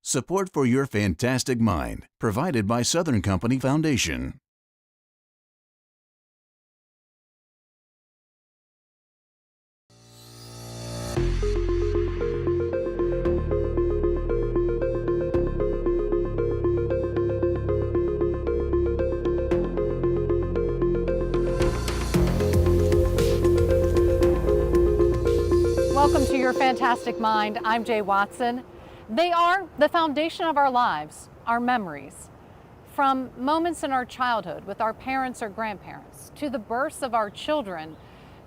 Support for Your Fantastic Mind, provided by Southern Company Foundation. Welcome to Your Fantastic Mind. I'm Jay Watson. They are the foundation of our lives, our memories. From moments in our childhood with our parents or grandparents, to the births of our children,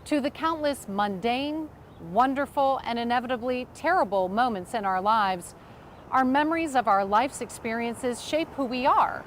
to the countless mundane, wonderful, and inevitably terrible moments in our lives, our memories of our life's experiences shape who we are.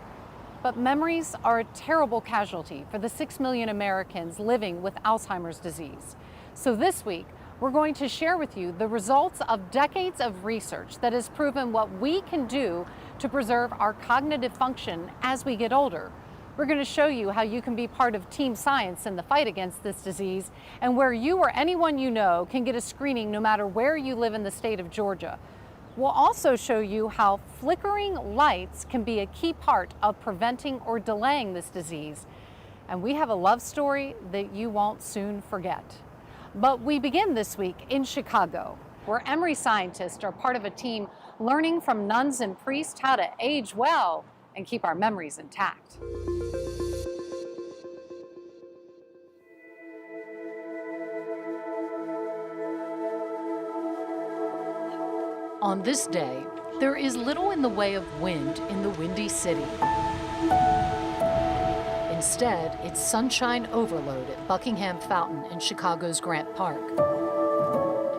But memories are a terrible casualty for the 6 million Americans living with Alzheimer's disease. So this week, we're going to share with you the results of decades of research that has proven what we can do to preserve our cognitive function as we get older. We're going to show you how you can be part of team science in the fight against this disease, and where you or anyone you know can get a screening no matter where you live in the state of Georgia. We'll also show you how flickering lights can be a key part of preventing or delaying this disease. And we have a love story that you won't soon forget. But we begin this week in Chicago, where Emory scientists are part of a team learning from nuns and priests how to age well and keep our memories intact. On this day, there is little in the way of wind in the Windy City. Instead, it's sunshine overload at Buckingham Fountain in Chicago's Grant Park.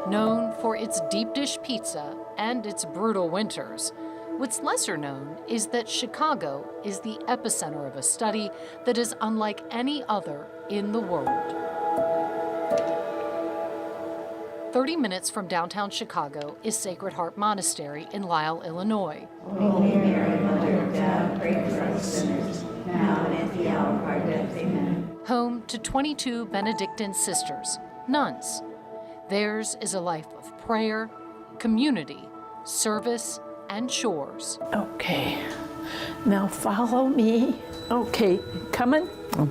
Known for its deep dish pizza and its brutal winters, what's lesser known is that Chicago is the epicenter of a study that is unlike any other in the world. 30 minutes from downtown Chicago is Sacred Heart Monastery in Lisle, Illinois. Holy Mary, Mother of God, pray for us sinners, now and at the hour of our death. Amen. Home to 22 Benedictine sisters, nuns. Theirs is a life of prayer, community, service, and chores. Okay, now follow me. Okay, coming. Bum,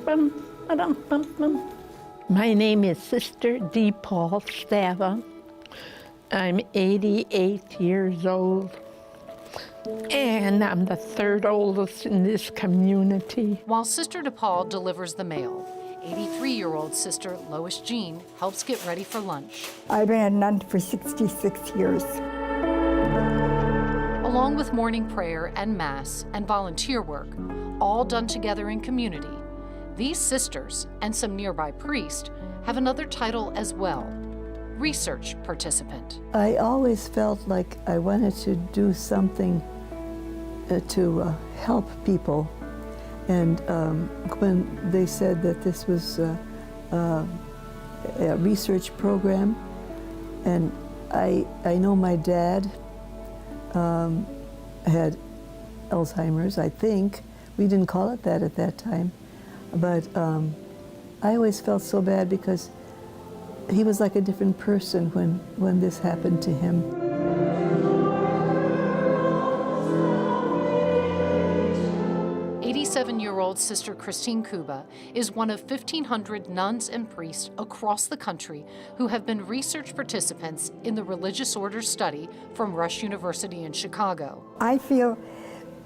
bum, ba-dum, bum, bum. My name is Sister D. Paul Stava. I'm 88 years old, and I'm the third oldest in this community. While Sister DePaul delivers the mail, 83-year-old Sister Lois Jean helps get ready for lunch. I've been a nun for 66 years. Along with morning prayer and Mass and volunteer work, all done together in community, these sisters and some nearby priests have another title as well, research participant. I always felt like I wanted to do something to help people. And when they said that this was a research program, and I know my dad had Alzheimer's, I think. We didn't call it that at that time. But I always felt so bad because he was like a different person when this happened to him. Seven-year-old Sister Christine Kuba is one of 1,500 nuns and priests across the country who have been research participants in the religious order study from Rush University in Chicago. I feel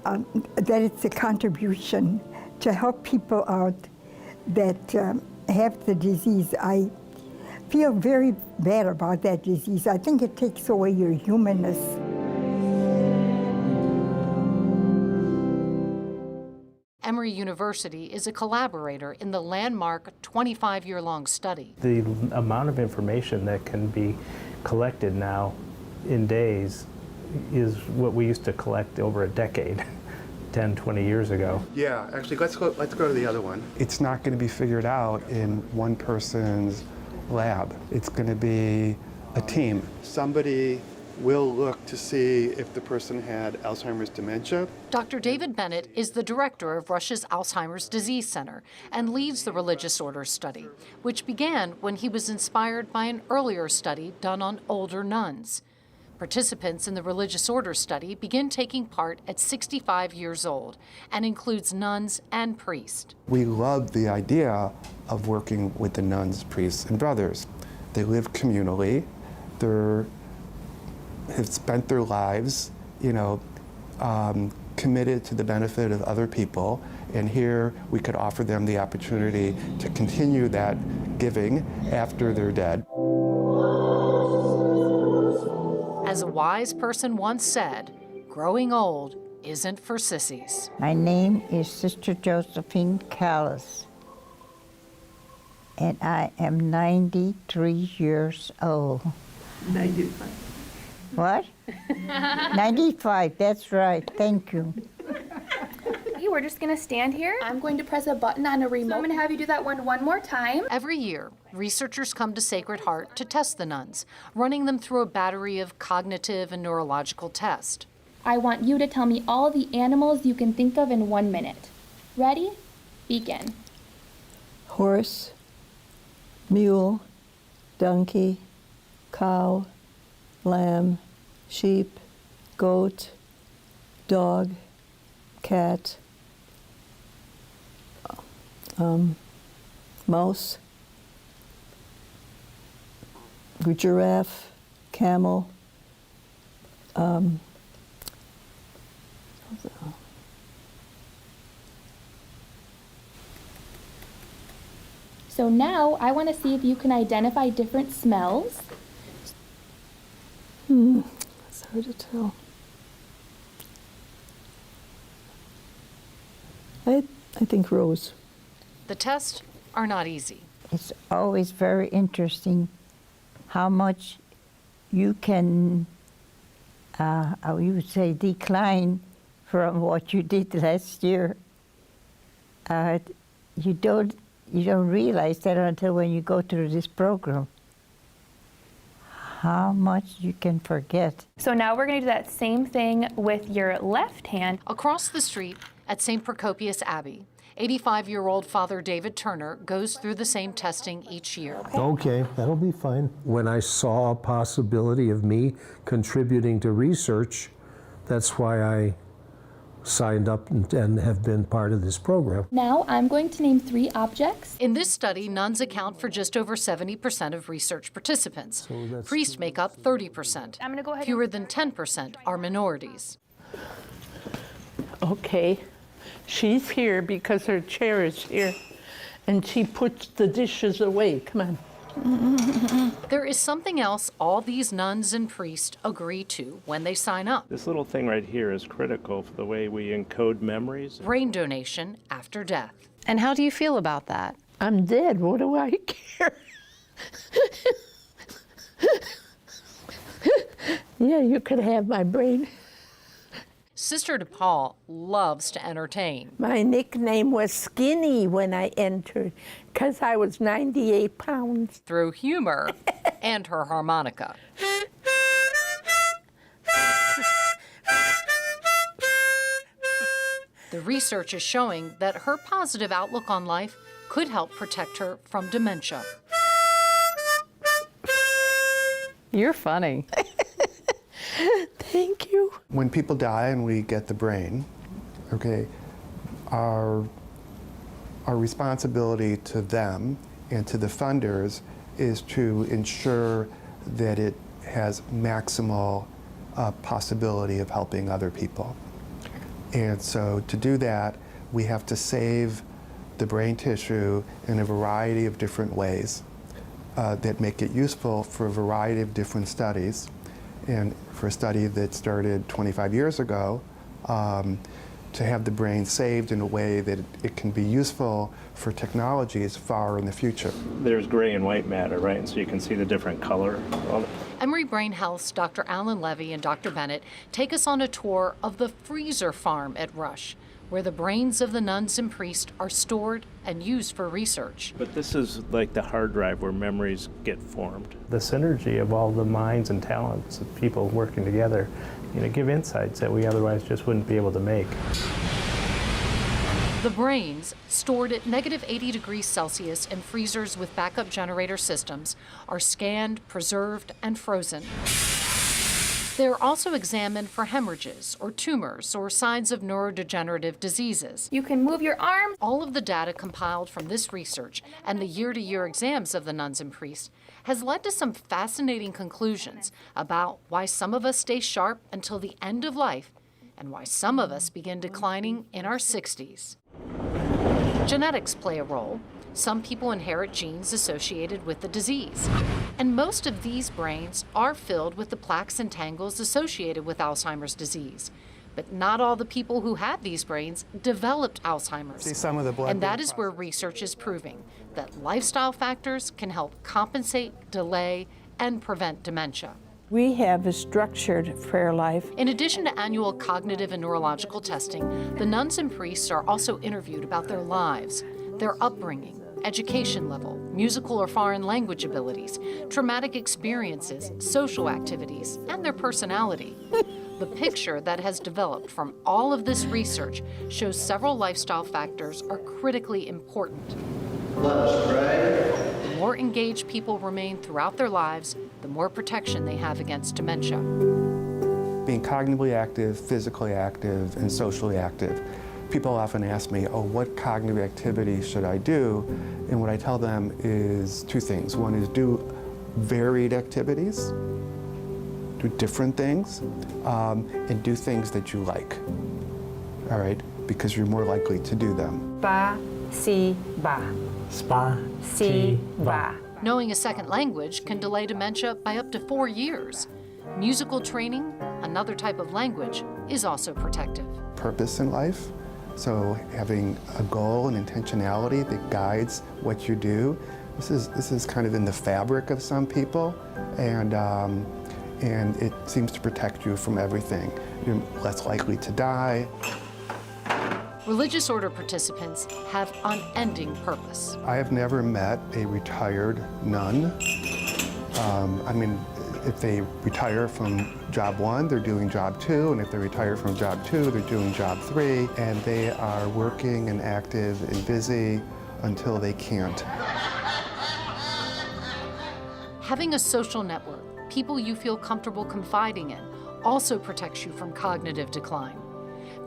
that it's a contribution to help people out that have the disease. I feel very bad about that disease. I think it takes away your humanness. Emory University is a collaborator in the landmark 25-year-long study. The amount of information that can be collected now in days is what we used to collect over a decade, 10, 20 years ago. Yeah, actually, let's go to the other one. It's not going to be figured out in one person's lab. It's going to be a team. Somebody will look to see if the person had Alzheimer's dementia. Dr. David Bennett is the director of Rush's Alzheimer's Disease Center and leads the religious order study, which began when he was inspired by an earlier study done on older nuns. Participants in the religious order study begin taking part at 65 years old and includes nuns and priests. We love the idea of working with the nuns, priests, and brothers. They live communally. They have spent their lives, committed to the benefit of other people. And here we could offer them the opportunity to continue that giving after they're dead. As a wise person once said, growing old isn't for sissies. My name is Sister Josephine Callis, and I am 93 years old. 95. What? 95, that's right, thank you. Okay, we're just gonna stand here. I'm going to press a button on a remote. So I'm gonna have you do that one more time. Every year, researchers come to Sacred Heart to test the nuns, running them through a battery of cognitive and neurological tests. I want you to tell me all the animals you can think of in 1 minute. Ready? Begin. Horse, mule, donkey, cow, lamb, sheep, goat, dog, cat, mouse, giraffe, camel, So now I want to see if you can identify different smells. It's hard to tell. I think rose. The tests are not easy. It's always very interesting how much you can, you would say, decline from what you did last year. You don't realize that until when you go through this program, how much you can forget. So now we're going to do that same thing with your left hand. Across the street at St. Procopius Abbey, 85-year-old Father David Turner goes through the same testing each year. Okay, that'll be fine. When I saw a possibility of me contributing to research, that's why I signed up and have been part of this program. Now I'm going to name 3 objects. In this study, nuns account for just over 70% of research participants. Priests make up 30%. I'm going to go ahead. Fewer than 10% are minorities. Okay, she's here because her chair is here, and she puts the dishes away. Come on. There is something else all these nuns and priests agree to when they sign up. This little thing right here is critical for the way we encode memories. Brain donation after death. And how do you feel about that? I'm dead. What do I care? Yeah, you could have my brain. Sister DePaul loves to entertain. My nickname was Skinny when I entered, because I was 98 pounds. Through humor and her harmonica. The research is showing that her positive outlook on life could help protect her from dementia. You're funny. Thank you. When people die and we get the brain, okay, our responsibility to them and to the funders is to ensure that it has maximal possibility of helping other people. And so to do that, we have to save the brain tissue in a variety of different ways that make it useful for a variety of different studies. And for a study that started 25 years ago, to have the brain saved in a way that it can be useful for technologies far in the future. There's gray and white matter, right? And so you can see the different color. Emory Brain Health's Dr. Alan Levy and Dr. Bennett take us on a tour of the freezer farm at Rush, where the brains of the nuns and priests are stored and used for research. But this is like the hard drive where memories get formed. The synergy of all the minds and talents of people working together, give insights that we otherwise just wouldn't be able to make. The brains, stored at -80 degrees Celsius in freezers with backup generator systems, are scanned, preserved, and frozen. They're also examined for hemorrhages or tumors or signs of neurodegenerative diseases. You can move your arms. All of the data compiled from this research and the year-to-year exams of the nuns and priests has led to some fascinating conclusions about why some of us stay sharp until the end of life and why some of us begin declining in our 60s. Genetics play a role. Some people inherit genes associated with the disease. And most of these brains are filled with the plaques and tangles associated with Alzheimer's disease. But not all the people who had these brains developed Alzheimer's. See some of the blood and that is where research is proving that lifestyle factors can help compensate, delay, and prevent dementia. We have a structured prayer life. In addition to annual cognitive and neurological testing, the nuns and priests are also interviewed about their lives, their upbringing, education level, musical or foreign language abilities, traumatic experiences, social activities, and their personality. The picture that has developed from all of this research shows several lifestyle factors are critically important. Let us pray. The more engaged people remain throughout their lives, the more protection they have against dementia. Being cognitively active, physically active, and socially active. People often ask me, oh, what cognitive activity should I do? And what I tell them is two things. One is do varied activities, do different things, and do things that you like, all right? Because you're more likely to do them. Ba, si, ba. Spa, Si, ba. Knowing a second language can delay dementia by up to 4 years. Musical training, another type of language, is also protective. Purpose in life. So having a goal and intentionality that guides what you do, this is kind of in the fabric of some people, and it seems to protect you from everything. You're less likely to die. Religious order participants have unending purpose. I have never met a retired nun. I mean, if they retire from job 1, they're doing job 2, and if they retire from job 2, they're doing job 3, and they are working and active and busy until they can't. Having a social network, people you feel comfortable confiding in, also protects you from cognitive decline.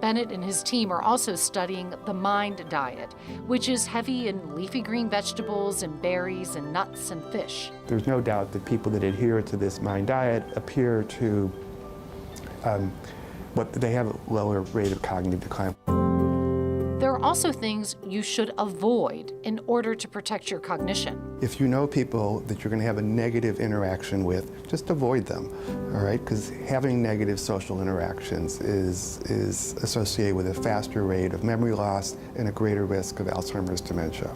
Bennett and his team are also studying the MIND diet, which is heavy in leafy green vegetables and berries and nuts and fish. There's no doubt that people that adhere to this MIND diet appear to, they have a lower rate of cognitive decline. There are also things you should avoid in order to protect your cognition. If you know people that you're going to have a negative interaction with, just avoid them, all right? Because having negative social interactions is associated with a faster rate of memory loss and a greater risk of Alzheimer's dementia.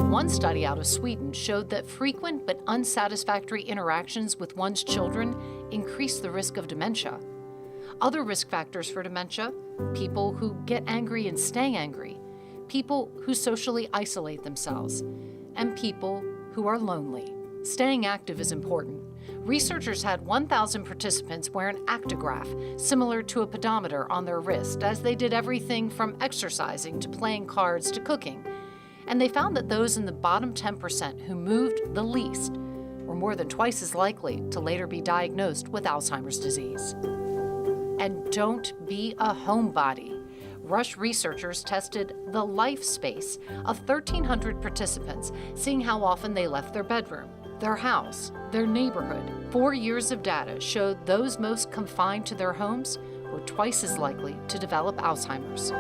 One study out of Sweden showed that frequent but unsatisfactory interactions with one's children increase the risk of dementia. Other risk factors for dementia: people who get angry and stay angry, people who socially isolate themselves, and people who are lonely. Staying active is important. Researchers had 1,000 participants wear an actigraph, similar to a pedometer, on their wrist, as they did everything from exercising to playing cards to cooking. And they found that those in the bottom 10% who moved the least were more than twice as likely to later be diagnosed with Alzheimer's disease. And don't be a homebody. Rush researchers tested the life space of 1,300 participants, seeing how often they left their bedroom, their house, their neighborhood. 4 years of data showed those most confined to their homes were twice as likely to develop Alzheimer's.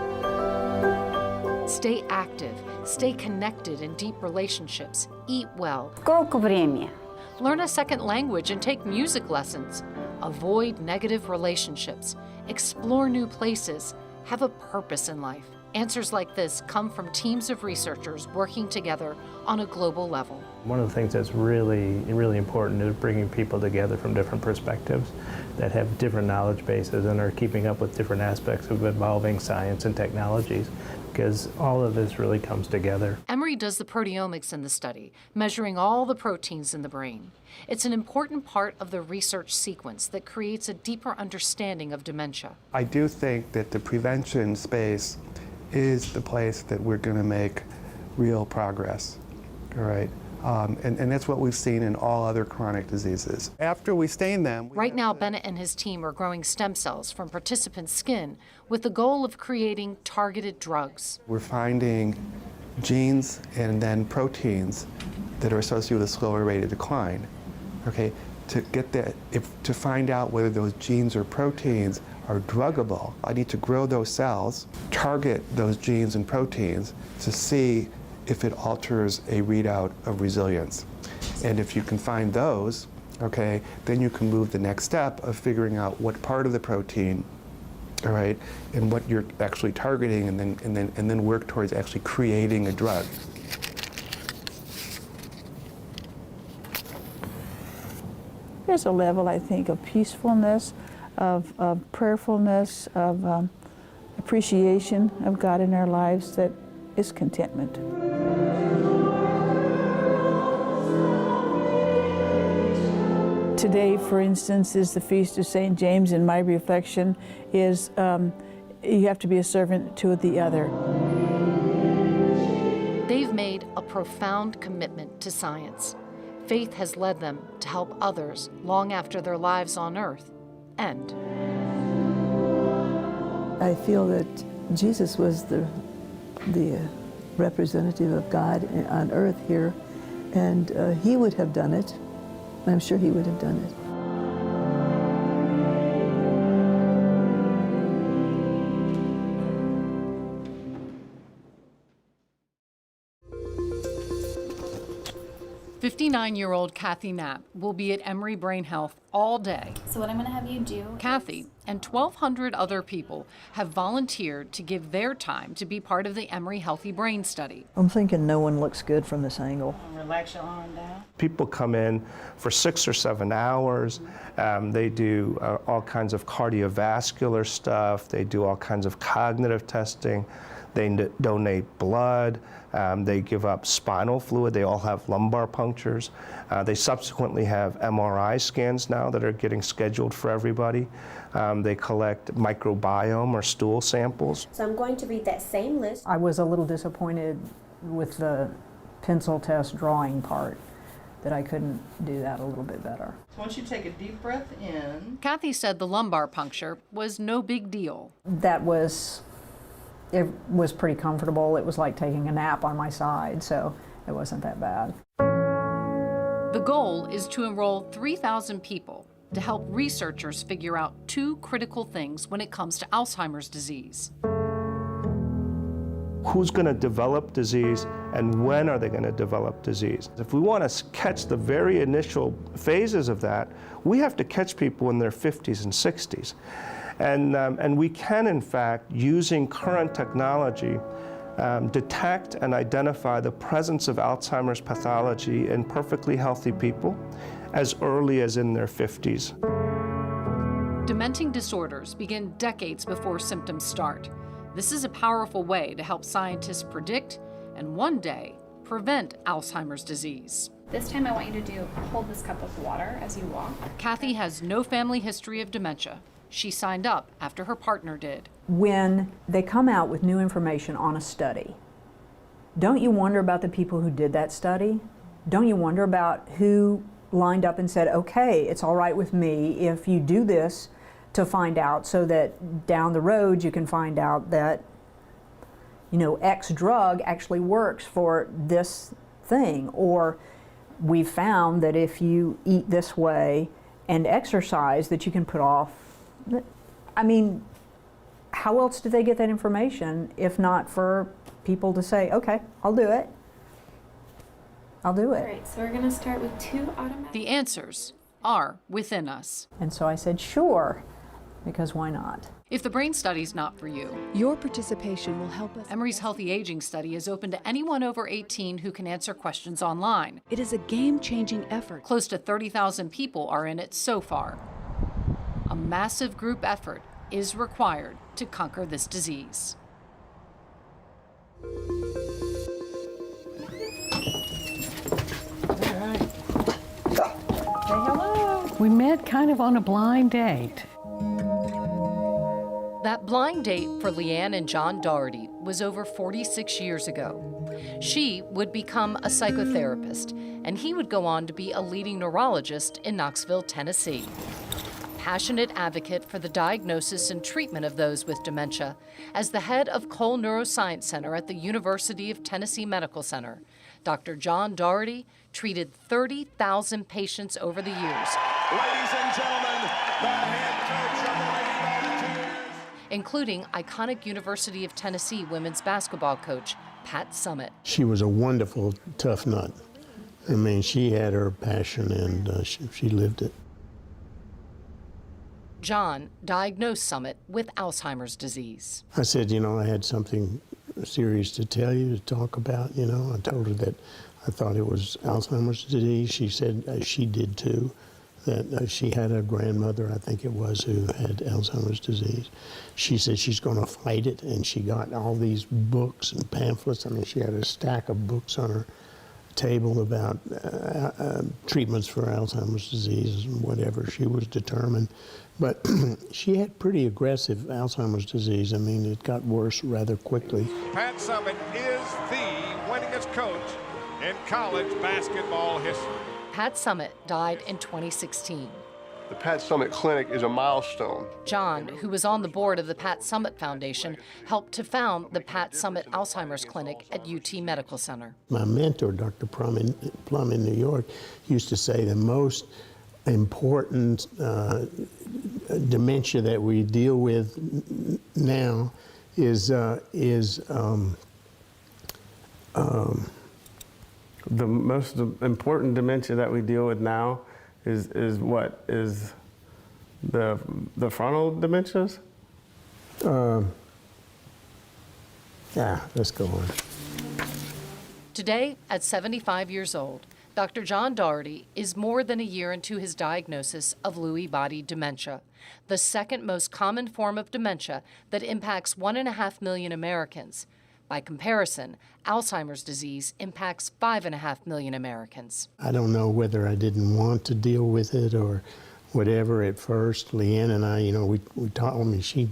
Stay active, stay connected in deep relationships, eat well. Сколько время? Learn a second language and take music lessons. Avoid negative relationships. Explore new places. Have a purpose in life. Answers like this come from teams of researchers working together on a global level. One of the things that's really important is bringing people together from different perspectives that have different knowledge bases and are keeping up with different aspects of evolving science and technologies, because all of this really comes together. Emory does the proteomics in the study, measuring all the proteins in the brain. It's an important part of the research sequence that creates a deeper understanding of dementia. I do think that the prevention space is the place that we're going to make real progress, all right? And that's what we've seen in all other chronic diseases. After we stain them, Right now, Bennett and his team are growing stem cells from participants' skin with the goal of creating targeted drugs. we're finding genes and then proteins that are associated with a slower rate of decline. Okay, to get that, to find out whether those genes or proteins are druggable, I need to grow those cells, target those genes and proteins to see if it alters a readout of resilience. And if you can find those, okay, then you can move the next step of figuring out what part of the protein, all right, and what you're actually targeting, and then work towards actually creating a drug. There's a level, I think, of peacefulness, of prayerfulness, of appreciation of God in our lives that is contentment. Today, for instance, is the Feast of St. James, and my reflection is you have to be a servant to the other. They've made a profound commitment to science. Faith has led them to help others long after their lives on Earth end. I feel that Jesus was the representative of God on earth here, and he would have done it. I'm sure he would have done it. "59-year-old Kathy Knapp will be at Emory Brain Health all day. So what I'm going to have you do... Kathy and 1,200 other people have volunteered to give their time to be part of the Emory Healthy Brain Study. I'm thinking no one looks good from this angle. Relax your arm down. People come in for 6 or 7 hours. They do all kinds of cardiovascular stuff. They do all kinds of cognitive testing. They donate blood. They give up spinal fluid. They all have lumbar punctures. They subsequently have MRI scans now that are getting scheduled for everybody. They collect microbiome or stool samples. So I'm going to read that same list. I was a little disappointed with the pencil test drawing part, that I couldn't do that a little bit better. Once you take a deep breath in. Kathy said the lumbar puncture was no big deal. It was pretty comfortable. It was like taking a nap on my side, so it wasn't that bad. The goal is to enroll 3,000 people to help researchers figure out 2 critical things when it comes to Alzheimer's disease. Who's going to develop disease and when are they going to develop disease? If we want to catch the very initial phases of that, we have to catch people in their 50s and 60s. And we can, in fact, using current technology, detect and identify the presence of Alzheimer's pathology in perfectly healthy people as early as in their 50s. Dementing disorders begin decades before symptoms start. This is a powerful way to help scientists predict and one day prevent Alzheimer's disease. This time I want you to hold this cup of water as you walk. Kathy has no family history of dementia. She signed up after her partner did. When they come out with new information on a study, don't you wonder about the people who did that study? Don't you wonder about who lined up and said, okay, it's all right with me if you do this to find out, so that down the road you can find out that, you know, X drug actually works for this thing, or we've found that if you eat this way and exercise that you can put off. I mean, how else do they get that information if not for people to say, okay, I'll do it. I'll do it. All right, so we're going to start with 2 automatic. The answers are within us. And so I said, sure, because why not? If the brain study's not for you, your participation will help us. Emory's Healthy Aging Study is open to anyone over 18 who can answer questions online. It is a game-changing effort. Close to 30,000 people are in it so far. A massive group effort is required to conquer this disease. Say hello. We met kind of on a blind date. That blind date for Leanne and John Doherty was over 46 years ago. She would become a psychotherapist, and he would go on to be a leading neurologist in Knoxville, Tennessee. A passionate advocate for the diagnosis and treatment of those with dementia, as the head of Cole Neuroscience Center at the University of Tennessee Medical Center, Dr. John Doherty treated 30,000 patients over the years. Ladies and gentlemen, the head coach of the Lady Volunteers, including iconic University of Tennessee women's basketball coach, Pat Summitt. She was a wonderful, tough nut. I mean, she had her passion and she lived it. John diagnosed Summitt with Alzheimer's disease. I said, you know, I had something serious to tell you, to talk about, you know. I told her that I thought it was Alzheimer's disease. She said she did too, that she had a grandmother, I think it was, who had Alzheimer's disease. She said she's going to fight it, and she got all these books and pamphlets. I mean, she had a stack of books on her table about treatments for Alzheimer's disease and whatever. She was determined. But she had pretty aggressive Alzheimer's disease. I mean, it got worse rather quickly. Pat Summitt is the winningest coach in college basketball history. Pat Summitt died in 2016. The Pat Summitt Clinic is a milestone. John, who was on the board of the Pat Summitt Foundation, helped to found the Pat Summitt Alzheimer's Clinic at UT Medical Center. My mentor, Dr. Plum in New York, used to say the most important dementia that we deal with now is the most important dementia that we deal with now is what? Is the frontal dementias? Yeah, let's go on. Today, at 75 years old, Dr. John Doherty is more than a year into his diagnosis of Lewy body dementia, the second most common form of dementia that impacts 1.5 million Americans. By comparison, Alzheimer's disease impacts 5.5 million Americans. I don't know whether I didn't want to deal with it or whatever at first. Leanne and I, you know, we taught, I mean, she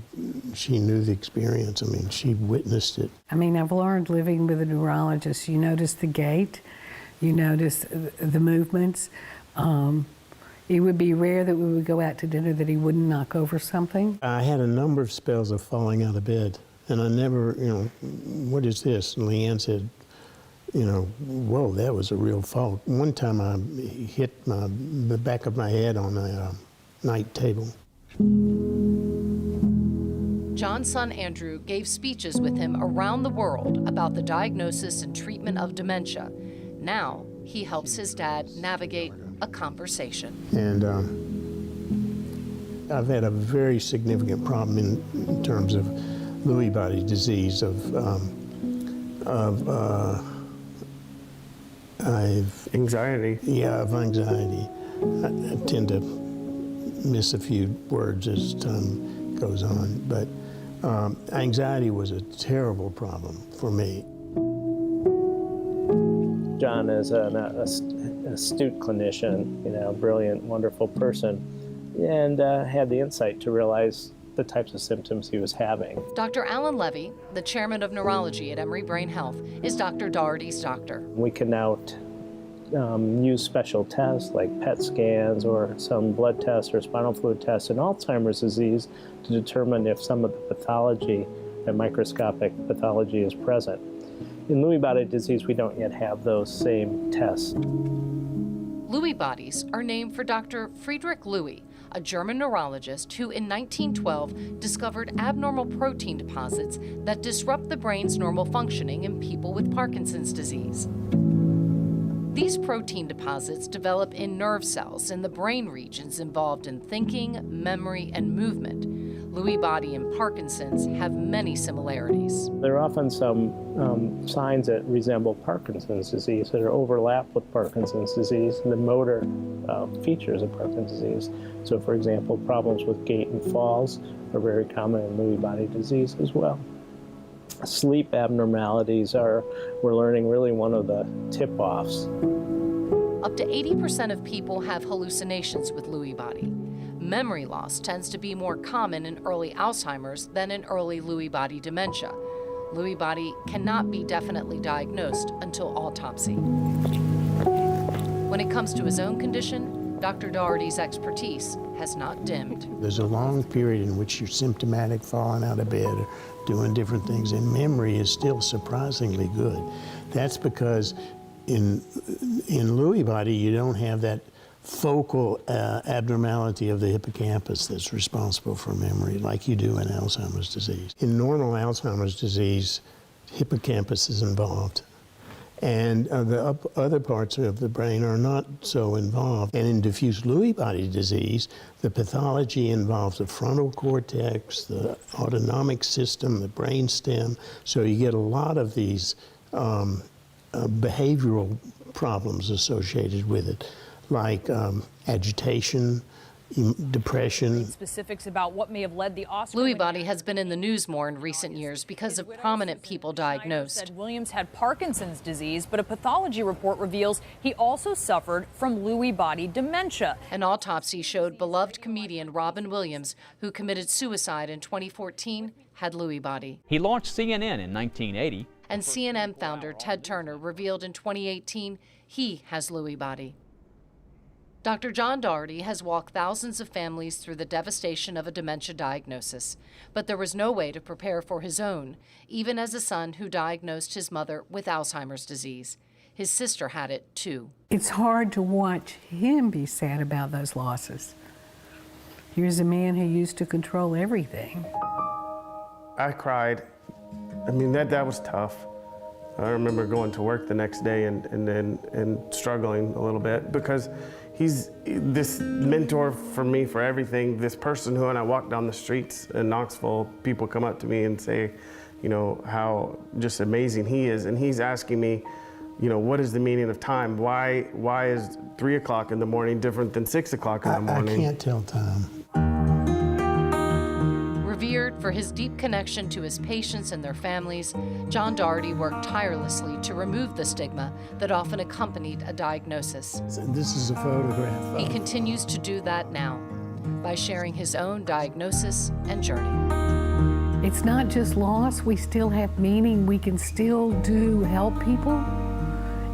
knew the experience. I mean, she witnessed it. I mean, I've learned living with a neurologist, you notice the gait, you notice the movements. It would be rare that we would go out to dinner that he wouldn't knock over something. I had a number of spells of falling out of bed, and I never, you know, what is this? And Leanne said, you know, whoa, that was a real fall. One time I hit the back of my head on a night table. John's son Andrew gave speeches with him around the world about the diagnosis and treatment of dementia. Now, he helps his dad navigate a conversation. And I've had a very significant problem in terms of Lewy body disease, anxiety. Yeah, of anxiety. I tend to miss a few words as time goes on, but anxiety was a terrible problem for me. John is an astute clinician, you know, brilliant, wonderful person, and had the insight to realize the types of symptoms he was having. Dr. Alan Levy, the chairman of neurology at Emory Brain Health, is Dr. Doherty's doctor. We can now use special tests like PET scans or some blood tests or spinal fluid tests in Alzheimer's disease to determine if some of the pathology, the microscopic pathology, is present. In Lewy body disease, we don't yet have those same tests. Lewy bodies are named for Dr. Friedrich Lewy, a German neurologist who in 1912 discovered abnormal protein deposits that disrupt the brain's normal functioning in people with Parkinson's disease. These protein deposits develop in nerve cells in the brain regions involved in thinking, memory, and movement. Lewy body and Parkinson's have many similarities. There are often some signs that resemble Parkinson's disease that are overlapped with Parkinson's disease and the motor features of Parkinson's disease. So, for example, problems with gait and falls are very common in Lewy body disease as well. Sleep abnormalities are, we're learning, really one of the tip-offs. Up to 80% of people have hallucinations with Lewy body. Memory loss tends to be more common in early Alzheimer's than in early Lewy body dementia. Lewy body cannot be definitely diagnosed until autopsy. When it comes to his own condition, Dr. Doherty's expertise has not dimmed. There's a long period in which you're symptomatic, falling out of bed, or doing different things, and memory is still surprisingly good. That's because in Lewy body, you don't have that focal abnormality of the hippocampus that's responsible for memory like you do in Alzheimer's disease. In normal Alzheimer's disease, hippocampus is involved, and the other parts of the brain are not so involved. And in diffuse Lewy body disease, the pathology involves the frontal cortex, the autonomic system, the brain stem, so you get a lot of these behavioral problems associated with it, like agitation, depression. Specifics about what may have led the Oscar. Lewy body has been in the news more in recent years because of prominent people diagnosed. Said Williams had Parkinson's disease, but a pathology report reveals he also suffered from Lewy body dementia. An autopsy showed beloved comedian Robin Williams, who committed suicide in 2014, had Lewy body. He launched CNN in 1980. And CNN founder Ted Turner revealed in 2018 he has Lewy body. Dr. John Doherty has walked thousands of families through the devastation of a dementia diagnosis, but there was no way to prepare for his own, even as a son who diagnosed his mother with Alzheimer's disease. His sister had it too. It's hard to watch him be sad about those losses. Here's a man who used to control everything. I cried. I mean, that was tough. I remember going to work the next day and struggling a little bit because he's this mentor for me for everything. This person who, when I walk down the streets in Knoxville, people come up to me and say, you know, how just amazing he is. And he's asking me, you know, what is the meaning of time? Why is 3 o'clock in the morning different than 6 o'clock in the morning? I can't tell time. Revered for his deep connection to his patients and their families, John Doherty worked tirelessly to remove the stigma that often accompanied a diagnosis. This is a photograph. He continues to do that now by sharing his own diagnosis and journey. It's not just loss, we still have meaning, we can still help people.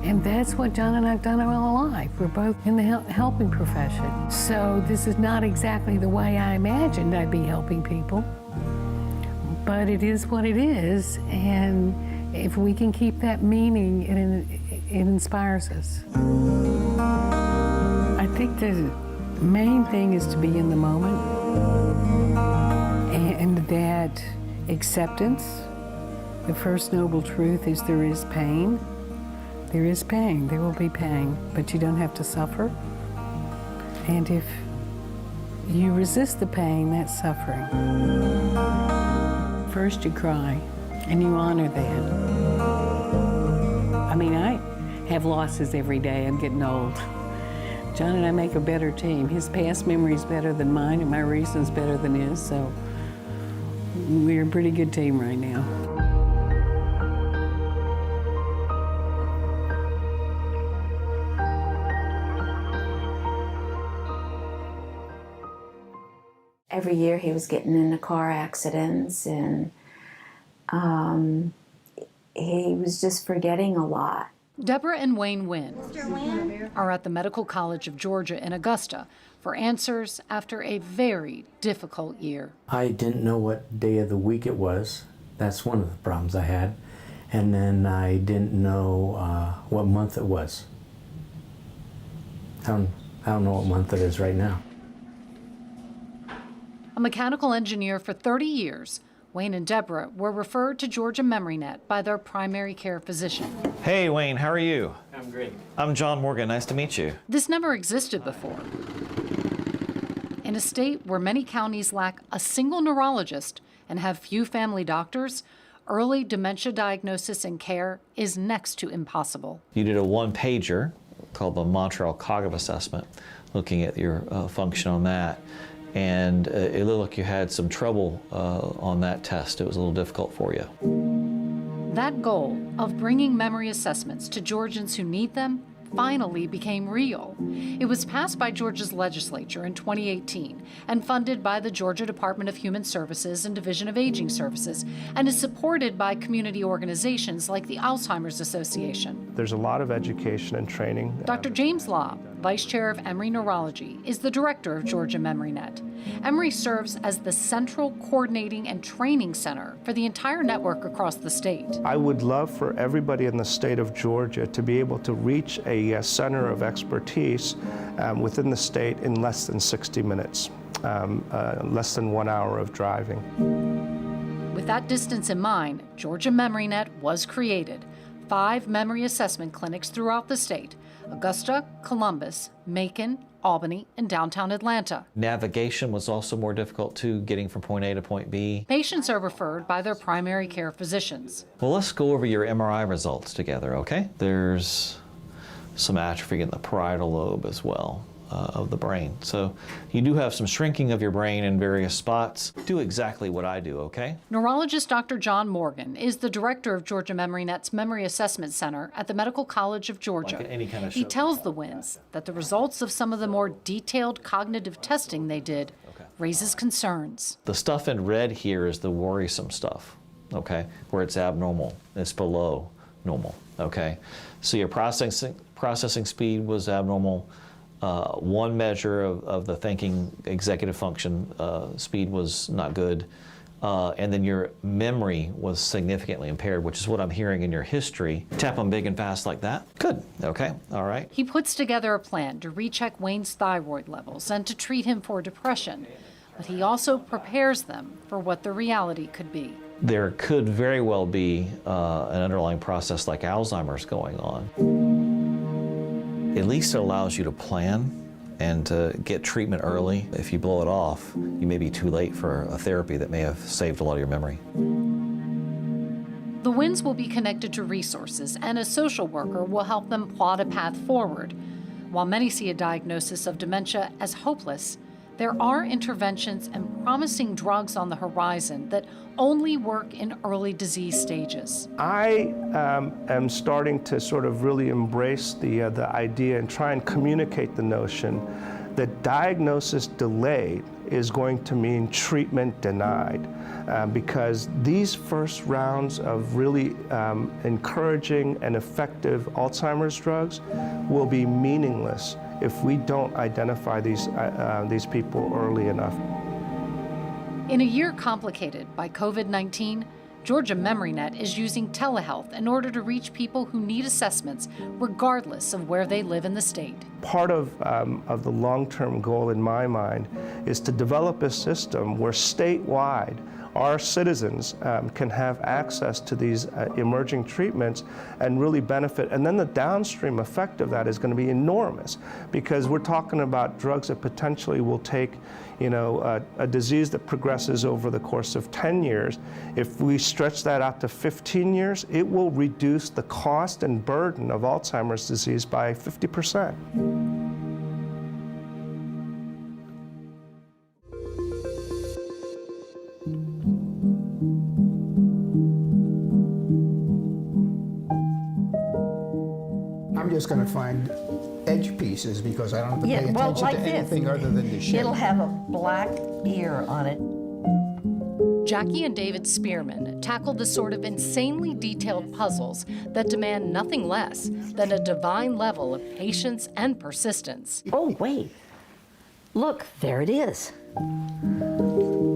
And that's what John and I have done all our life. We're both in the helping profession. So this is not exactly the way I imagined I'd be helping people, but it is what it is. And if we can keep that meaning, it inspires us. I think the main thing is to be in the moment, and that acceptance. The first noble truth is there is pain. There is pain, there will be pain, but you don't have to suffer. And if you resist the pain, that's suffering. First you cry, and you honor that. I mean, I have losses every day, I'm getting old. John and I make a better team. His past memory is better than mine, and my reason's better than his, so we're a pretty good team right now. Every year he was getting into car accidents, and he was just forgetting a lot. Deborah and Wayne Wynn are at the Medical College of Georgia in Augusta for answers after a very difficult year. I didn't know what day of the week it was. That's one of the problems I had. And then I didn't know what month it was. I don't know what month it is right now. A mechanical engineer for 30 years, Wayne and Deborah were referred to Georgia MemoryNet by their primary care physician. Hey, Wayne, how are you? I'm great. I'm John Morgan. Nice to meet you. This never existed before. In a state where many counties lack a single neurologist and have few family doctors, early dementia diagnosis and care is next to impossible. You did a one-pager called the Montreal Cognitive Assessment, looking at your function on that. And it looked like you had some trouble on that test. It was a little difficult for you. That goal of bringing memory assessments to Georgians who need them finally became real. It was passed by Georgia's legislature in 2018 and funded by the Georgia Department of Human Services and Division of Aging Services, and is supported by community organizations like the Alzheimer's Association. There's a lot of education and training. Dr. James Law, Vice Chair of Emory Neurology, is the director of Georgia MemoryNet. Emory serves as the central coordinating and training center for the entire network across the state. I would love for everybody in the state of Georgia to be able to reach a center of expertise within the state in less than 60 minutes, less than 1 hour of driving. With that distance in mind, Georgia MemoryNet was created. 5 memory assessment clinics throughout the state: Augusta, Columbus, Macon, Albany, and downtown Atlanta. Navigation was also more difficult too, getting from point A to point B. Patients are referred by their primary care physicians. Well, let's go over your MRI results together, okay? There's some atrophy in the parietal lobe as well of the brain. So you do have some shrinking of your brain in various spots. Do exactly what I do, okay? Neurologist Dr. John Morgan is the director of Georgia MemoryNet's Memory Assessment Center at the Medical College of Georgia. Like any kind of he tells the Winds that the results of some of the more detailed cognitive testing they did raises concerns. The stuff in red here is the worrisome stuff, okay? Where it's abnormal, it's below normal, okay? So your processing speed was abnormal. One measure of the thinking executive function speed was not good. And then your memory was significantly impaired, which is what I'm hearing in your history. Tap them big and fast like that. Good. Okay. All right. He puts together a plan to recheck Wayne's thyroid levels and to treat him for depression. But he also prepares them for what the reality could be. There could very well be an underlying process like Alzheimer's going on. At least it allows you to plan and to get treatment early. If you blow it off, you may be too late for a therapy that may have saved a lot of your memory. The Winds will be connected to resources, and a social worker will help them plot a path forward. While many see a diagnosis of dementia as hopeless, there are interventions and promising drugs on the horizon that only work in early disease stages. I am starting to sort of really embrace the idea and try and communicate the notion that diagnosis delayed is going to mean treatment denied, because these first rounds of really encouraging and effective Alzheimer's drugs will be meaningless if we don't identify these people early enough. In a year complicated by COVID-19, Georgia MemoryNet is using telehealth in order to reach people who need assessments regardless of where they live in the state. Part of the long-term goal in my mind is to develop a system where statewide our citizens can have access to these emerging treatments and really benefit. And then the downstream effect of that is going to be enormous, because we're talking about drugs that potentially will take, you know, a disease that progresses over the course of 10 years. If we stretch that out to 15 years, it will reduce the cost and burden of Alzheimer's disease by 50%. I'm just going to find edge pieces because I don't have to pay attention like to anything other than the shape. It'll have a black ear on it. Jackie and David Spearman tackled the sort of insanely detailed puzzles that demand nothing less than a divine level of patience and persistence. Oh, wait. Look, there it is.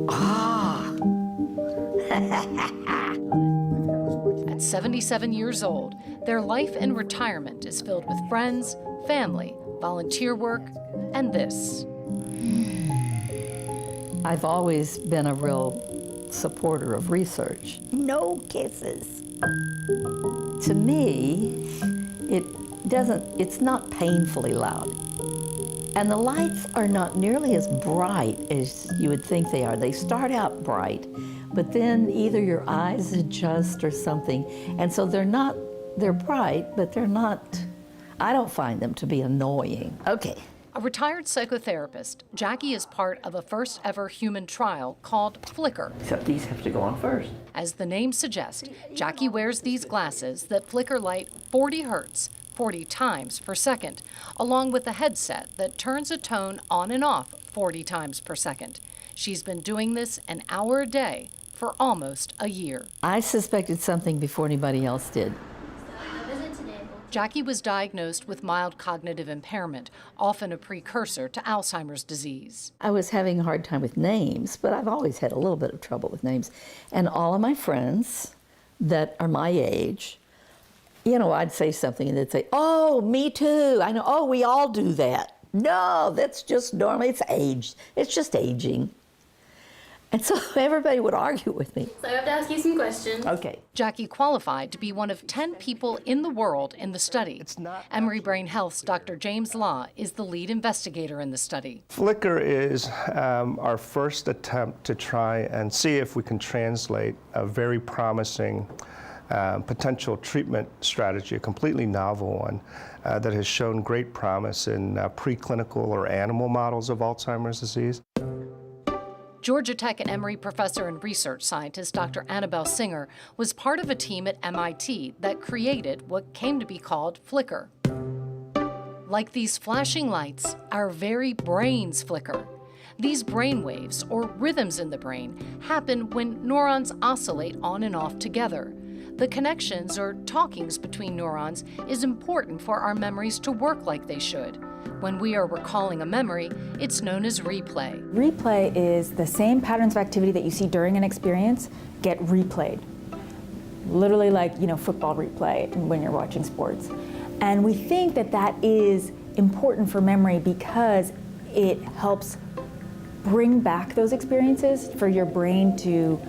Ah! At 77 years old, their life in retirement is filled with friends, family, volunteer work, and this. I've always been a real supporter of research. No kisses. To me, it's not painfully loud. And the lights are not nearly as bright as you would think they are. They start out bright, but then either your eyes adjust or something. And so they're bright, but they're not, I don't find them to be annoying. Okay. A retired psychotherapist, Jackie is part of a first ever human trial called Flicker. Except these have to go on first. As the name suggests, Jackie wears these glasses that flicker light 40 hertz 40 times per second, along with a headset that turns a tone on and off 40 times per second. She's been doing this an hour a day for almost a year. I suspected something before anybody else did. Jackie was diagnosed with mild cognitive impairment, often a precursor to Alzheimer's disease. I was having a hard time with names, but I've always had a little bit of trouble with names. And all of my friends that are my age, you know, I'd say something and they'd say, oh, me too. I know, oh, we all do that. No, that's just normal. It's age. It's just aging. And so everybody would argue with me. So I have to ask you some questions. Okay. Jackie qualified to be one of 10 people in the world in the study. Emory Brain Health's Dr. James Law is the lead investigator in the study. Flicker is our first attempt to try and see if we can translate a very promising potential treatment strategy, a completely novel one, that has shown great promise in preclinical or animal models of Alzheimer's disease. Georgia Tech and Emory professor and research scientist Dr. Annabelle Singer was part of a team at MIT that created what came to be called Flicker. Like these flashing lights, our very brains flicker. These brain waves, or rhythms in the brain, happen when neurons oscillate on and off together. The connections or talkings between neurons is important for our memories to work like they should. When we are recalling a memory, it's known as replay. Replay is the same patterns of activity that you see during an experience get replayed. Literally like, football replay when you're watching sports. And we think that that is important for memory because it helps bring back those experiences for your brain to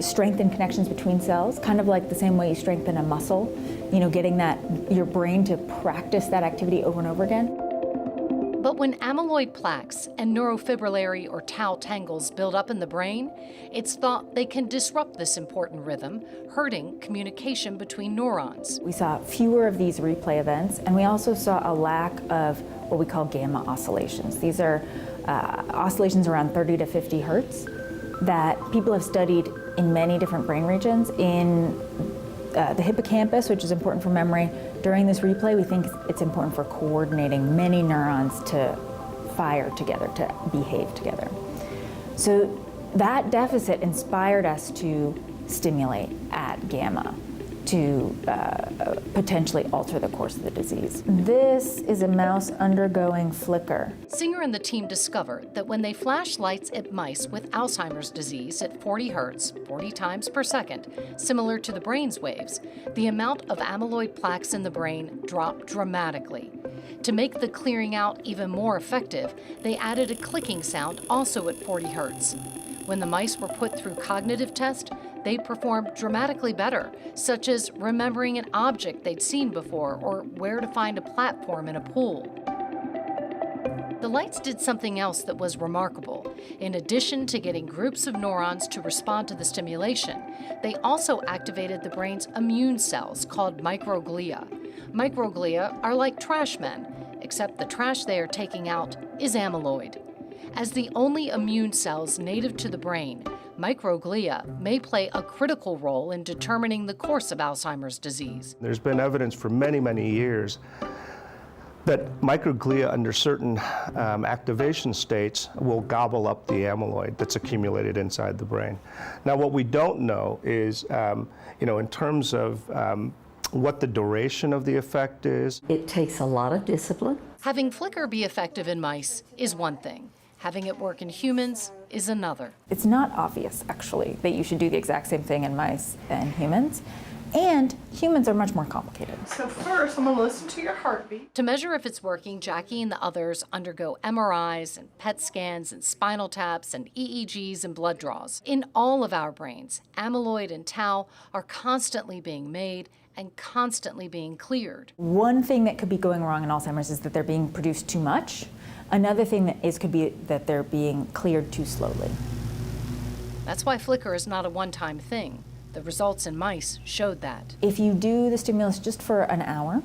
strengthen connections between cells, kind of like the same way you strengthen a muscle, getting your brain to practice that activity over and over again. But when amyloid plaques and neurofibrillary or tau tangles build up in the brain, it's thought they can disrupt this important rhythm, hurting communication between neurons. We saw fewer of these replay events, and we also saw a lack of what we call gamma oscillations. These are oscillations around 30 to 50 hertz that people have studied in many different brain regions. In the hippocampus, which is important for memory, during this replay, we think it's important for coordinating many neurons to fire together, to behave together. So that deficit inspired us to stimulate at gamma to potentially alter the course of the disease. This is a mouse undergoing flicker. Singer and the team discovered that when they flash lights at mice with Alzheimer's disease at 40 hertz, 40 times per second, similar to the brain's waves, the amount of amyloid plaques in the brain dropped dramatically. To make the clearing out even more effective, they added a clicking sound also at 40 hertz. When the mice were put through cognitive tests, they performed dramatically better, such as remembering an object they'd seen before or where to find a platform in a pool. The lights did something else that was remarkable. In addition to getting groups of neurons to respond to the stimulation, they also activated the brain's immune cells called microglia. Microglia are like trash men, except the trash they are taking out is amyloid. As the only immune cells native to the brain, microglia may play a critical role in determining the course of Alzheimer's disease. There's been evidence for many, many years that microglia under certain activation states will gobble up the amyloid that's accumulated inside the brain. Now, what we don't know is, in terms of what the duration of the effect is. It takes a lot of discipline. Having flicker be effective in mice is one thing. Having it work in humans is another. It's not obvious, actually, that you should do the exact same thing in mice and humans. And humans are much more complicated. So first, I'm going to listen to your heartbeat. To measure if it's working, Jackie and the others undergo MRIs and PET scans and spinal taps and EEGs and blood draws. In all of our brains, amyloid and tau are constantly being made and constantly being cleared. One thing that could be going wrong in Alzheimer's is that they're being produced too much. Another thing could be that they're being cleared too slowly. That's why flicker is not a one-time thing. The results in mice showed that. If you do the stimulus just for an hour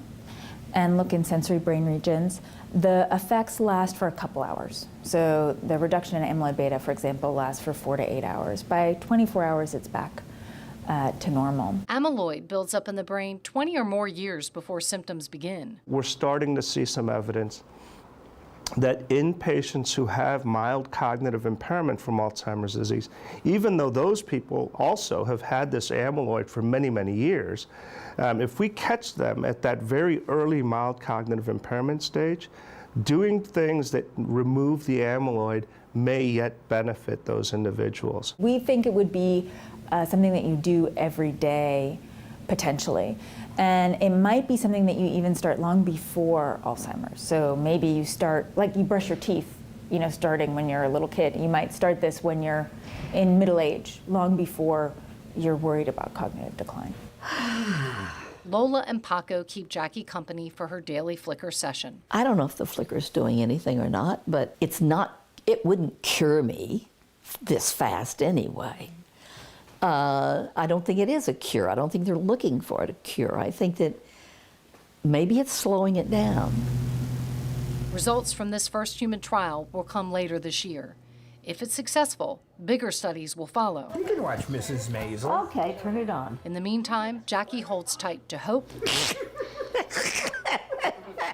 and look in sensory brain regions, the effects last for a couple hours. So the reduction in amyloid beta, for example, lasts for 4 to 8 hours. By 24 hours, it's back to normal. Amyloid builds up in the brain 20 or more years before symptoms begin. We're starting to see some evidence that in patients who have mild cognitive impairment from Alzheimer's disease, even though those people also have had this amyloid for many, many years, if we catch them at that very early mild cognitive impairment stage, doing things that remove the amyloid may yet benefit those individuals. We think it would be something that you do every day, potentially. And it might be something that you even start long before Alzheimer's. So maybe you start, like you brush your teeth, starting when you're a little kid. You might start this when you're in middle age, long before you're worried about cognitive decline. Lola and Paco keep Jackie company for her daily Flickr session. I don't know if the Flickr's doing anything or not, but it wouldn't cure me this fast anyway. I don't think it is a cure. I don't think they're looking for a cure. I think that maybe it's slowing it down. Results from this first human trial will come later this year. If it's successful, bigger studies will follow. You can watch Mrs. Maisel. Okay, turn it on. In the meantime, Jackie holds tight to hope,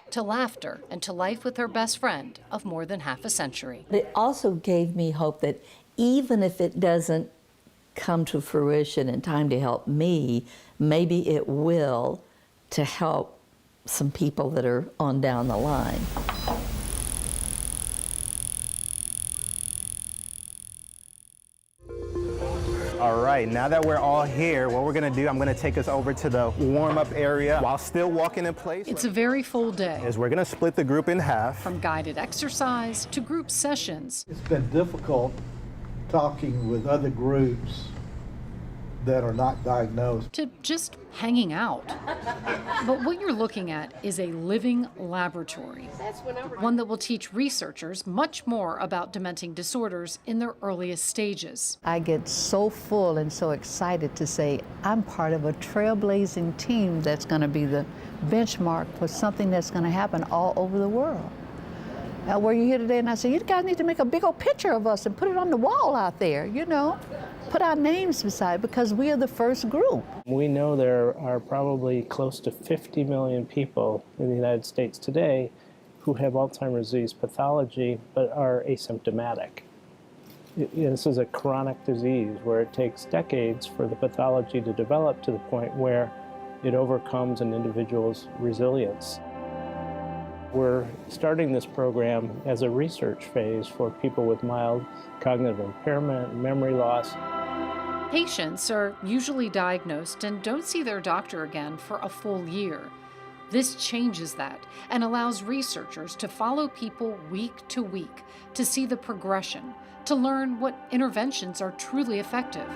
to laughter, and to life with her best friend of more than half a century. It also gave me hope that even if it doesn't come to fruition in time to help me, maybe it will to help some people that are on down the line. All right, now that we're all here, what we're gonna do, I'm gonna take us over to the warm-up area while still walking in place. It's a very full day. Is we're gonna split the group in half. From guided exercise to group sessions. It's been difficult talking with other groups that are not diagnosed. To just hanging out. But what you're looking at is a living laboratory, one that will teach researchers much more about dementing disorders in their earliest stages. I get so full and so excited to say I'm part of a trailblazing team that's going to be the benchmark for something that's going to happen all over the world. Were you here today? And I said, you guys need to make a big old picture of us and put it on the wall out there, put our names beside, because we are the first group. We know there are probably close to 50 million people in the United States today who have Alzheimer's disease pathology but are asymptomatic. This is a chronic disease where it takes decades for the pathology to develop to the point where it overcomes an individual's resilience. We're starting this program as a research phase for people with mild cognitive impairment, memory loss. Patients are usually diagnosed and don't see their doctor again for a full year. This changes that and allows researchers to follow people week to week to see the progression, to learn what interventions are truly effective.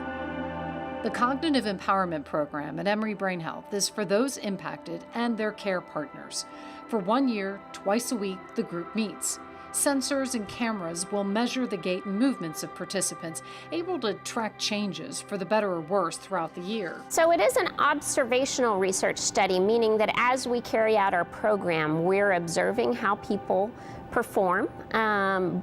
The Cognitive Empowerment Program at Emory Brain Health is for those impacted and their care partners. For 1 year, twice a week, the group meets. Sensors and cameras will measure the gait and movements of participants, able to track changes for the better or worse throughout the year. So it is an observational research study, meaning that as we carry out our program, we're observing how people perform,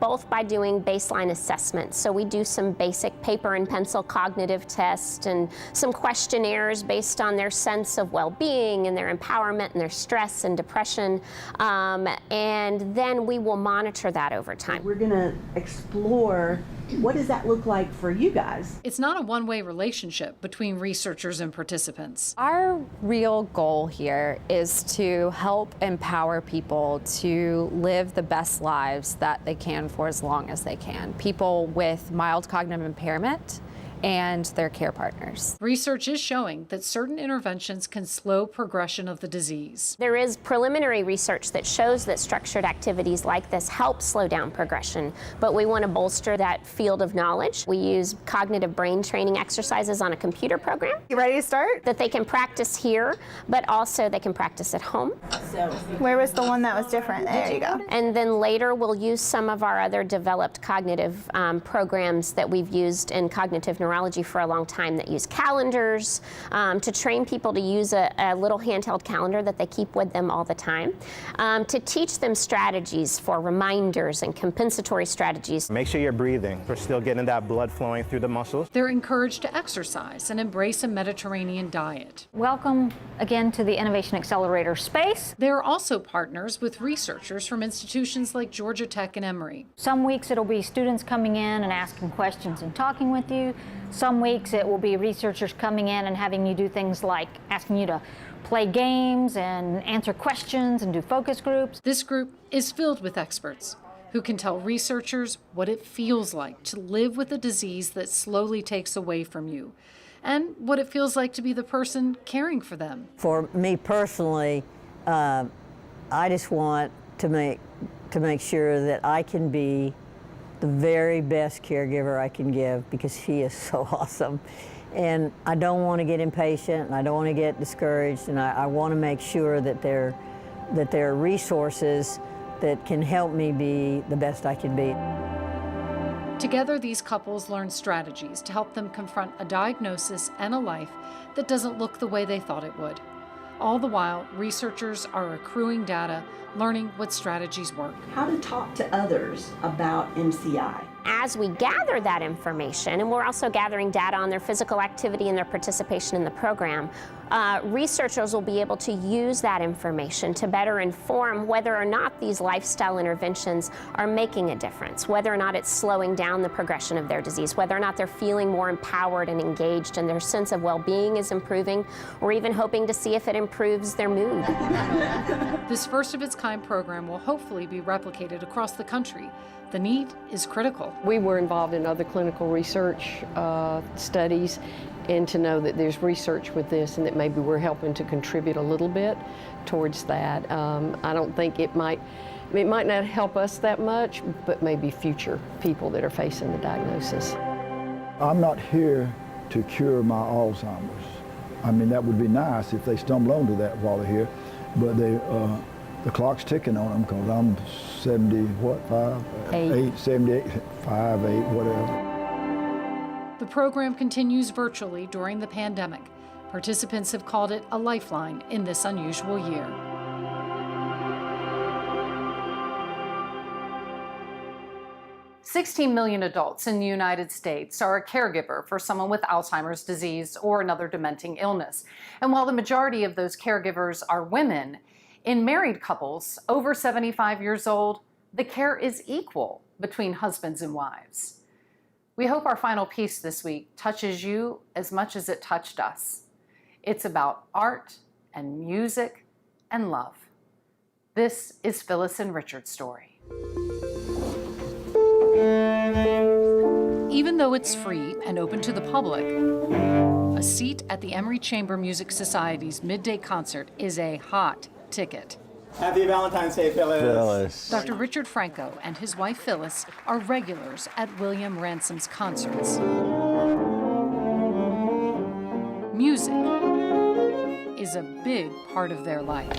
both by doing baseline assessments. So we do some basic paper and pencil cognitive tests and some questionnaires based on their sense of well-being and their empowerment and their stress and depression. And then we will monitor that over time. We're gonna explore what does that look like for you guys? It's not a one-way relationship between researchers and participants. Our real goal here is to help empower people to live the best lives that they can for as long as they can. People with mild cognitive impairment and their care partners. Research is showing that certain interventions can slow progression of the disease. There is preliminary research that shows that structured activities like this help slow down progression, but we want to bolster that field of knowledge. We use cognitive brain training exercises on a computer program. You ready to start? That they can practice here, but also they can practice at home. Where was the one that was different? There you go. And then later we'll use some of our other developed cognitive programs that we've used in cognitive neuroscience neurology for a long time that use calendars to train people to use a little handheld calendar that they keep with them all the time, to teach them strategies for reminders and compensatory strategies. Make sure you're breathing. We're still getting that blood flowing through the muscles. They're encouraged to exercise and embrace a Mediterranean diet. Welcome again to the Innovation Accelerator space. They're also partners with researchers from institutions like Georgia Tech and Emory. Some weeks it'll be students coming in and asking questions and talking with you. Some weeks it will be researchers coming in and having you do things like asking you to play games and answer questions and do focus groups. This group is filled with experts who can tell researchers what it feels like to live with a disease that slowly takes away from you, and what it feels like to be the person caring for them. For me personally, I just want to make sure that I can be the very best caregiver I can give, because he is so awesome. And I don't want to get impatient, and I don't want to get discouraged, and I want to make sure that there are resources that can help me be the best I can be. Together, these couples learn strategies to help them confront a diagnosis and a life that doesn't look the way they thought it would. All the while, researchers are accruing data, learning what strategies work. How to talk to others about MCI. As we gather that information, and we're also gathering data on their physical activity and their participation in the program, researchers will be able to use that information to better inform whether or not these lifestyle interventions are making a difference, whether or not it's slowing down the progression of their disease, whether or not they're feeling more empowered and engaged and their sense of well-being is improving, or even hoping to see if it improves their mood. This first-of-its-kind program will hopefully be replicated across the country. The need is critical. We were involved in other clinical research studies, and to know that there's research with this and that maybe we're helping to contribute a little bit towards that. I don't think it might not help us that much, but maybe future people that are facing the diagnosis. I'm not here to cure my Alzheimer's. I mean, that would be nice if they stumble onto that while they're here, but the clock's ticking on them, because I'm 78, 5, 8, whatever. The program continues virtually during the pandemic. Participants have called it a lifeline in this unusual year. $16 million adults in the United States are a caregiver for someone with Alzheimer's disease or another dementing illness. And while the majority of those caregivers are women, in married couples over 75 years old, the care is equal between husbands and wives. We hope our final piece this week touches you as much as it touched us. It's about art and music and love. This is Phyllis and Richard's story. Even though it's free and open to the public, a seat at the Emory Chamber Music Society's midday concert is a hot ticket. Happy Valentine's Day, Phyllis. Dr. Richard Franco and his wife Phyllis are regulars at William Ransom's concerts. Music is a big part of their life.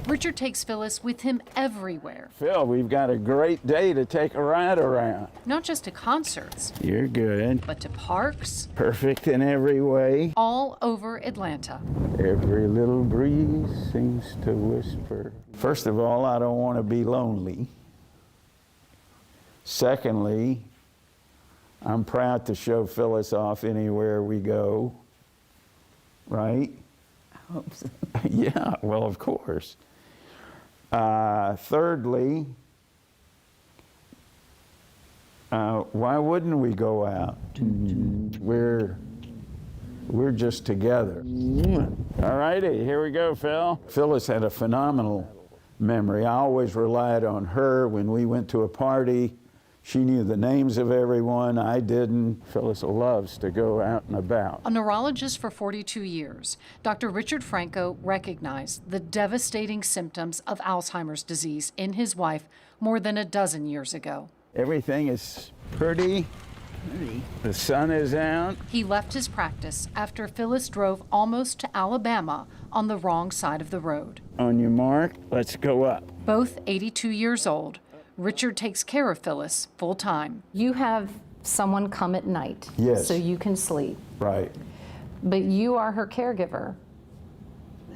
Richard takes Phyllis with him everywhere. Phil, we've got a great day to take a ride around. Not just to concerts. You're good. But to parks. Perfect in every way. All over Atlanta. Every little breeze seems to whisper. First of all, I don't want to be lonely. Secondly, I'm proud to show Phyllis off anywhere we go. Right? I hope so. Yeah, well, of course. Thirdly, why wouldn't we go out? We're just together. All righty, here we go, Phil. Phyllis had a phenomenal memory. I always relied on her when we went to a party. She knew the names of everyone. I didn't. Phyllis loves to go out and about. A neurologist for 42 years, Dr. Richard Franco recognized the devastating symptoms of Alzheimer's disease in his wife more than a dozen years ago. Everything is pretty. The sun is out. He left his practice after Phyllis drove almost to Alabama on the wrong side of the road. On your mark, let's go up. Both 82 years old, Richard takes care of Phyllis full time. You have someone come at night Yes. so you can sleep. Right. But you are her caregiver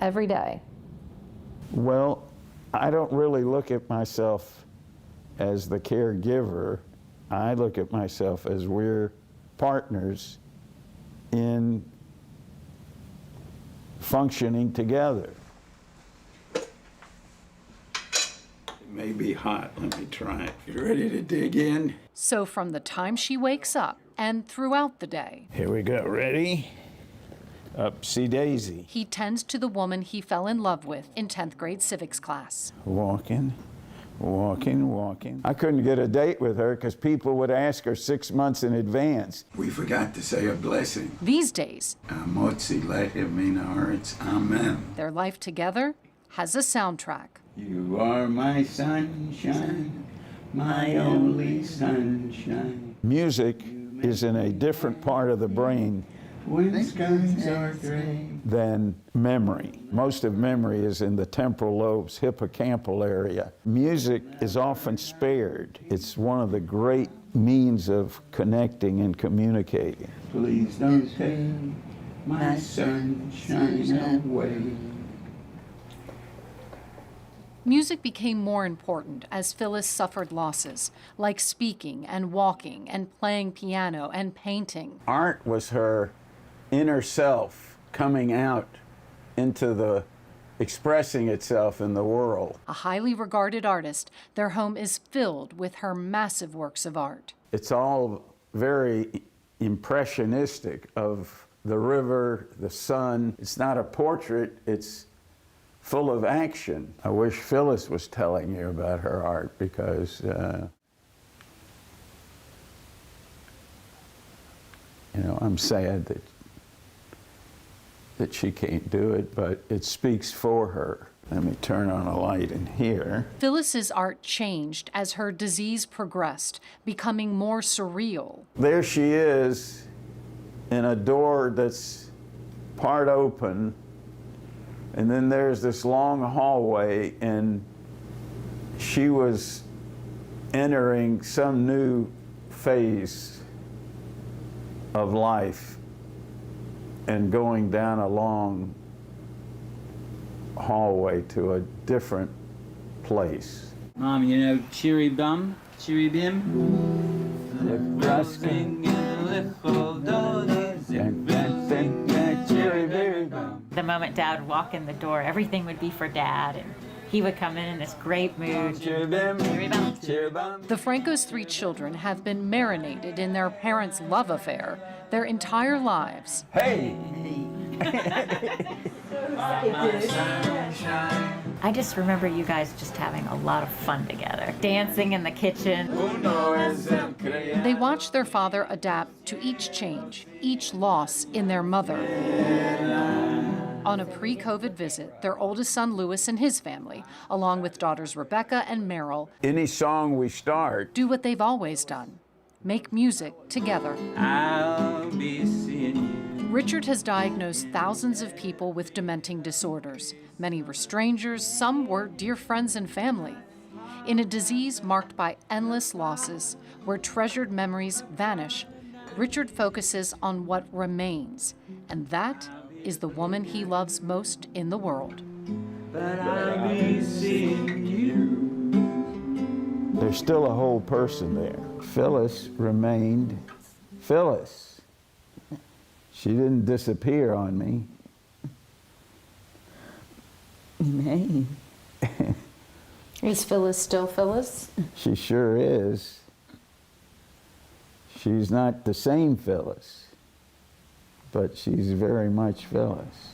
every day. Well, I don't really look at myself as the caregiver. I look at myself as we're partners in functioning together. It may be hot. Let me try it. You ready to dig in? So from the time she wakes up and throughout the day, Here we go. Ready? Upsy daisy. he tends to the woman he fell in love with in 10th grade civics class. Walking, walking, walking. I couldn't get a date with her because people would ask her 6 months in advance. We forgot to say a blessing. These days, Amotzi lehem min haaretz. Amen. their life together has a soundtrack. You are my sunshine, my only sunshine. Music is in a different part of the brain When skies are gray. than memory. Most of memory is in the temporal lobes, hippocampal area. Music is often spared. It's one of the great means of connecting and communicating. Please don't take my sunshine away. Music became more important as Phyllis suffered losses, like speaking and walking and playing piano and painting. Art was her inner self coming out into the expressing itself in the world. A highly regarded artist, their home is filled with her massive works of art. It's all very impressionistic of the river, the sun. It's not a portrait, it's full of action. I wish Phyllis was telling you about her art because I'm sad that she can't do it, but it speaks for her. Let me turn on a light in here. Phyllis's art changed as her disease progressed, becoming more surreal. There she is in a door that's part open, and then there's this long hallway, and she was entering some new phase of life and going down a long hallway to a different place. Mom, you know Cheery Bum? Cheery Bim? Roasting in little donuts and Cheery Berry Bum. The moment Dad would walk in the door, everything would be for Dad, and he would come in this great mood. Cheery Bim, Cheery Bum. The Franco's 3 children have been marinated in their parents' love affair their entire lives. Hey! I just remember you guys just having a lot of fun together, dancing in the kitchen. They watched their father adapt to each change, each loss in their mother. On a pre-COVID visit, their oldest son Louis and his family, along with daughters Rebecca and Meryl, Any song we start, do what they've always done, make music together. I'll be seeing you. Richard has diagnosed thousands of people with dementing disorders. Many were strangers, some were dear friends and family. In a disease marked by endless losses, where treasured memories vanish, Richard focuses on what remains, and that is the woman he loves most in the world. But I'll be seeing you. there's still a whole person there. Phyllis remained Phyllis. She didn't disappear on me. Man. Is Phyllis still Phyllis? She sure is. She's not the same Phyllis, but she's very much Phyllis.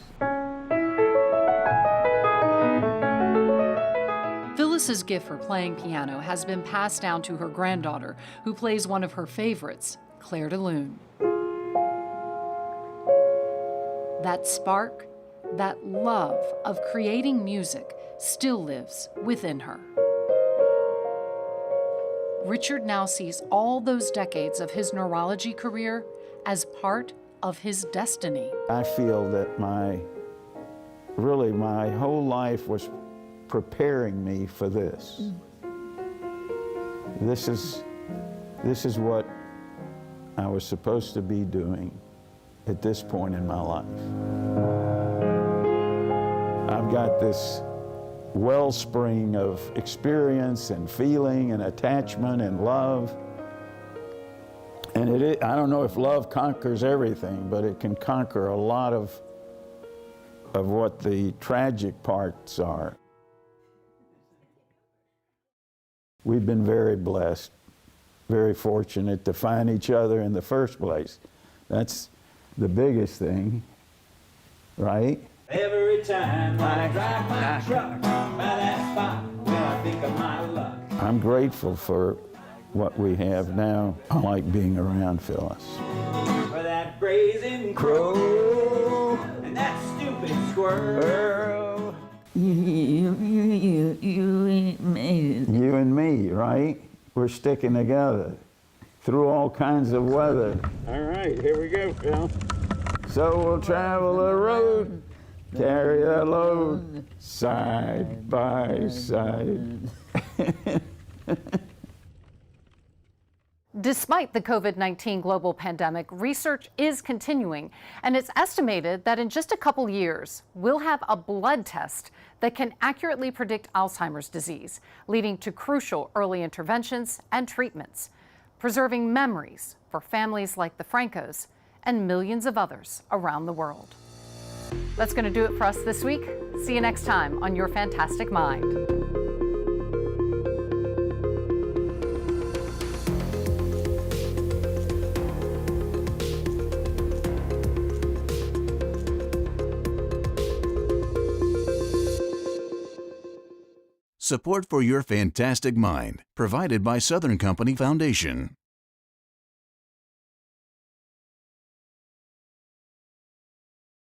Phyllis's gift for playing piano has been passed down to her granddaughter, who plays one of her favorites, Claire de Lune. That spark, that love of creating music still lives within her. Richard now sees all those decades of his neurology career as part of his destiny. I feel that my whole life was preparing me for this. This is what I was supposed to be doing at this point in my life. I've got this wellspring of experience and feeling and attachment and love. And I don't know if love conquers everything, but it can conquer a lot of what the tragic parts are. We've been very blessed, very fortunate to find each other in the first place. That's the biggest thing, right? Every time I drive my truck by that spot where I think of my luck. I'm grateful for what we have now. I like being around Phyllis. For that brazen crow and that stupid squirrel. You and me, right? We're sticking together through all kinds of weather. All right, here we go, Phil. So we'll travel the road, carry the load, side by side. Despite the COVID-19 global pandemic, research is continuing, and it's estimated that in just a couple years, we'll have a blood test that can accurately predict Alzheimer's disease, leading to crucial early interventions and treatments, preserving memories for families like the Francos and millions of others around the world. That's going to do it for us this week. See you next time on Your Fantastic Mind. Support for Your Fantastic Mind, provided by Southern Company Foundation.